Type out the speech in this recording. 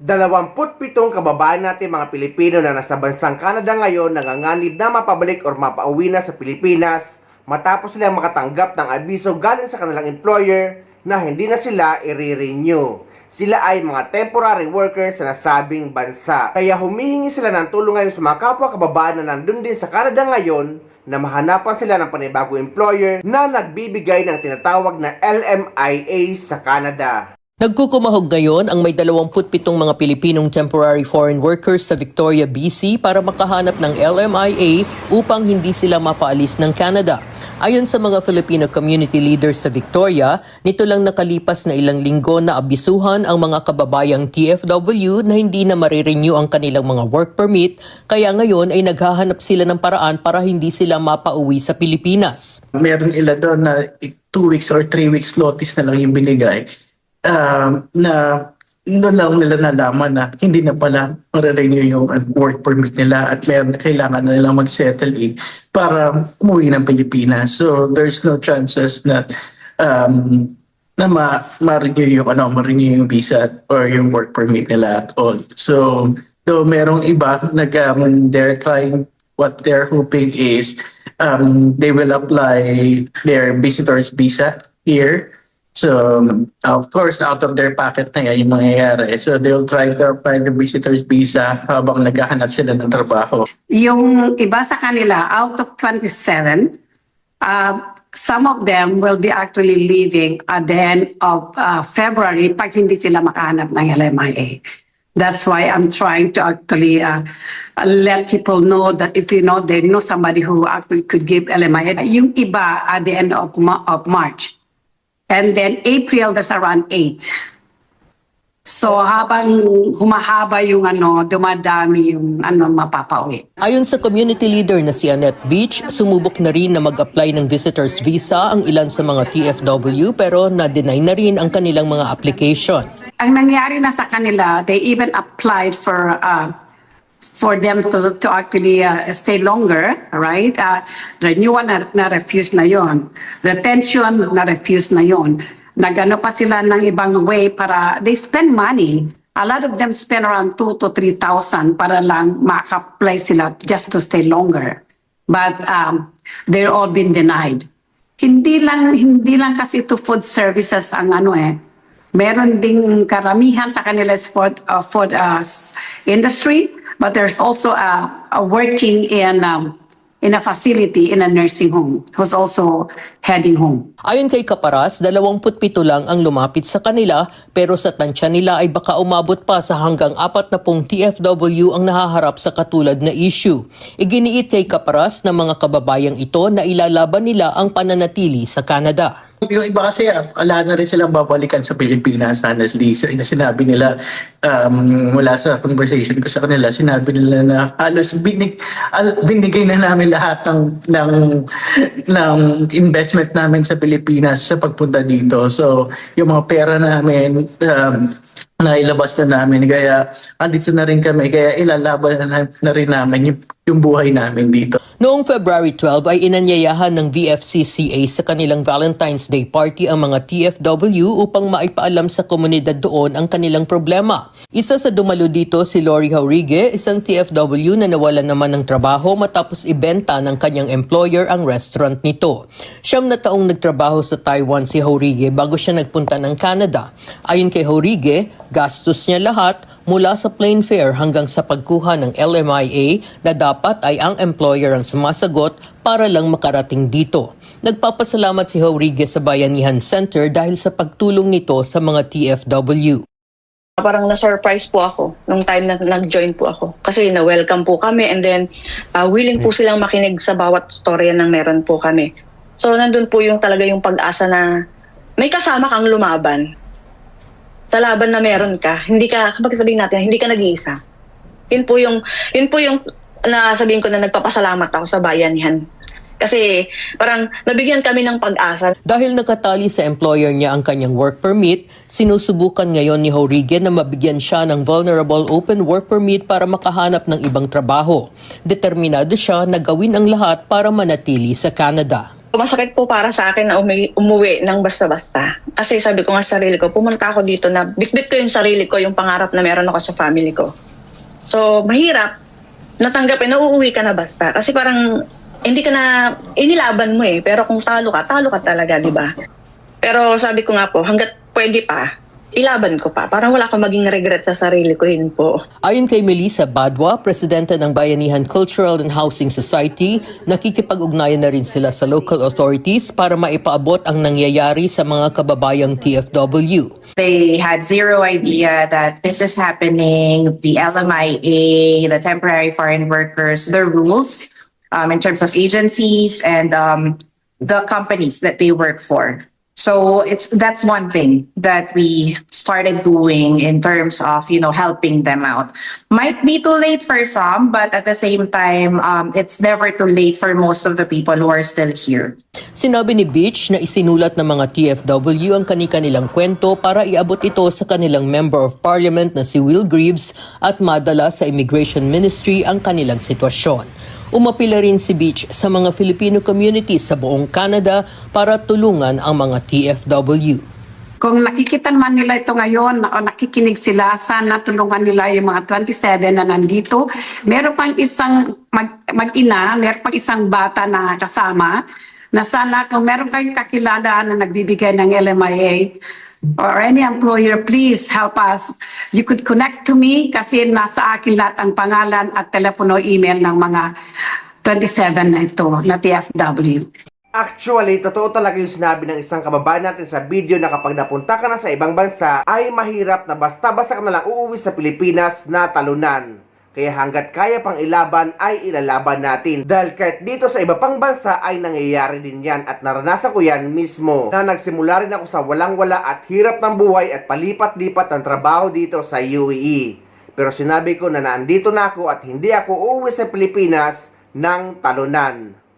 27 kababayan natin mga Pilipino na nasa bansang Canada ngayon nanganganib na mapabalik or mapauwi na sa Pilipinas matapos silang makatanggap ng abiso galing sa kanilang employer na hindi na sila i-renew. Sila ay mga temporary workers sa nasabing bansa. Kaya humihingi sila ng tulong ngayon sa mga kapwa kababayan na nandun din sa Canada ngayon na mahanapan sila ng panibagong employer na nagbibigay ng tinatawag na LMIA sa Canada. Nagkukumahog ngayon ang may 27 mga Pilipinong temporary foreign workers sa Victoria, BC para makahanap ng LMIA upang hindi sila mapaalis ng Canada. Ayon sa mga Filipino community leaders sa Victoria, nito lang nakalipas na ilang linggo na abisuhan ang mga kababayang TFW na hindi na marirenew ang kanilang mga work permit, kaya ngayon ay naghahanap sila ng paraan para hindi sila mapauwi sa Pilipinas. Meron ila doon na 2 weeks or 3 weeks notice na lang yung binigay. Na doon lang nila nalaman na hindi na pala ma-renew yung work permit nila at kailangan na nilang mag-settle in para umuwi ng Pilipinas. So there's no chances na ma-renew yung visa or yung work permit nila at all. So merong iba they're trying, what they're hoping is they will apply their visitor's visa here. So, of course, out of their pocket na yan yung mangyayari. So, they'll try to apply the visitor's visa habang naghahanap sila ng trabaho. Yung iba sa kanila, out of 27, some of them will be actually leaving at the end of February pag hindi sila makahanap ng LMIA. That's why I'm trying to actually let people know that if they know somebody who actually could give LMIA. Yung iba at the end of March. And then April, there's around 8. So habang humahaba yung dumadami yung mapapauwi. Ayon sa community leader na si Annette Beach, sumubok na rin na mag-apply ng visitor's visa ang ilan sa mga TFW pero na-deny na rin ang kanilang mga application. Ang nangyari na sa kanila, they even applied for them to actually stay longer, right? Renewal na-refuse na yon. Retention na-refuse na yon. Nagano pa sila ng ibang way para they spend money. A lot of them spend around 2,000 to 3,000 para lang maka-apply sila just to stay longer. But they're all been denied. Hindi lang kasi to food services ang meron ding karamihan sa kanila food industry. But there's also a working in a facility in a nursing home who's also heading home. Ayon kay Caparas, 27 lang ang lumapit sa kanila pero sa tansya nila ay baka umabot pa sa hanggang 40 TFW ang nahaharap sa katulad na issue. Iginiit kay Caparas na mga kababayang ito na ilalaban nila ang pananatili sa Canada. Yung iba kasi, ala na rin silang babalikan sa Pilipinas, honestly. Sinabi nila, mula sa conversation ko sa kanila, sinabi nila na halos binigay na namin lahat ng investment namin sa Pilipinas sa pagpunta dito. So, yung mga pera namin, nailabas na namin. Kaya, andito na rin kami. Kaya, ilalaban na rin namin yung buhay namin dito. Noong February 12 ay inanyayahan ng VFCCA sa kanilang Valentine's Day party ang mga TFW upang maipaalam sa komunidad doon ang kanilang problema. Isa sa dumalo dito si Lori Jaurigue, isang TFW na nawalan naman ng trabaho matapos ibenta ng kanyang employer ang restaurant nito. 9 na taong nagtrabaho sa Taiwan si Jaurigue bago siya nagpunta ng Canada. Ayon kay Jaurigue, gastos niya lahat mula sa plane fare hanggang sa pagkuha ng LMIA na dapat ay ang employer ang sumasagot para lang makarating dito. Nagpapasalamat si Jaurigue sa Bayanihan Center dahil sa pagtulong nito sa mga TFW. Parang na-surprise po ako nung time na nag-join po ako. Kasi na-welcome po kami and then willing po silang makinig sa bawat storya ng meron po kami. So nandun po yung talaga yung pag-asa na may kasama kang lumaban. Sa laban na meron ka, hindi ka, kapag sabihin natin, hindi ka nag-iisa. Yun po yung nasabihin ko na nagpapasalamat ako sa Bayanihan. Kasi parang nabigyan kami ng pag-asa. Dahil nakatali sa employer niya ang kanyang work permit, sinusubukan ngayon ni Jaurigue na mabigyan siya ng vulnerable open work permit para makahanap ng ibang trabaho. Determinado siya na gawin ang lahat para manatili sa Canada. Masakit po para sa akin na umuwi ng basta-basta. Kasi sabi ko nga sa sarili ko, pumunta ako dito na bitbit ko yung sarili ko, yung pangarap na meron ako sa family ko. So, mahirap natanggapin na uuwi ka na basta. Kasi parang hindi ka na, inilaban mo eh. Pero kung talo ka talaga, di ba? Pero sabi ko nga po, hanggat pwede pa, ilaban ko pa. Parang wala akong maging regret sa sarili ko, yun po. Ayon kay Melissa Badwa, presidente ng Bayanihan Cultural and Housing Society, nakikipag-ugnayan na rin sila sa local authorities para maipaabot ang nangyayari sa mga kababayang TFW. They had zero idea that this is happening, the LMIA, the temporary foreign workers, the rules in terms of agencies and the companies that they work for. So that's one thing that we started doing in terms of, helping them out. Might be too late for some, but at the same time, it's never too late for most of the people who are still here. Sinabi ni Beach na isinulat ng mga TFW ang kani-kanilang kwento para iabot ito sa kanilang Member of Parliament na si Will Greaves at madala sa Immigration Ministry ang kanilang sitwasyon. Umapila rin si Beach sa mga Filipino communities sa buong Canada para tulungan ang mga TFW. Kung nakikita naman nila ito ngayon, o nakikinig sila, sana tulungan nila yung mga 27 na nandito. Meron pang isang mag-ina, meron pang isang bata na kasama, na sana kung meron kayong kakilala na nagbibigay ng LMIA, or any employer, please help us. You could connect to me kasi nasa akin lahat ang pangalan at telepono, email ng mga 27 na ito, na TFW. Actually, totoo talaga yung sinabi ng isang kababayan natin sa video na kapag napunta ka na sa ibang bansa, ay mahirap na basta-basta ka na lang uuwi sa Pilipinas na talunan. Kaya hanggat kaya pang ilaban ay ilalaban natin. Dahil kahit dito sa iba pang bansa ay nangyayari din yan at naranasan ko yan mismo. Na nagsimula rin ako sa walang-wala at hirap ng buhay at palipat-lipat ng trabaho dito sa UAE. Pero sinabi ko na nandito na ako at hindi ako uuwi sa Pilipinas ng talunan.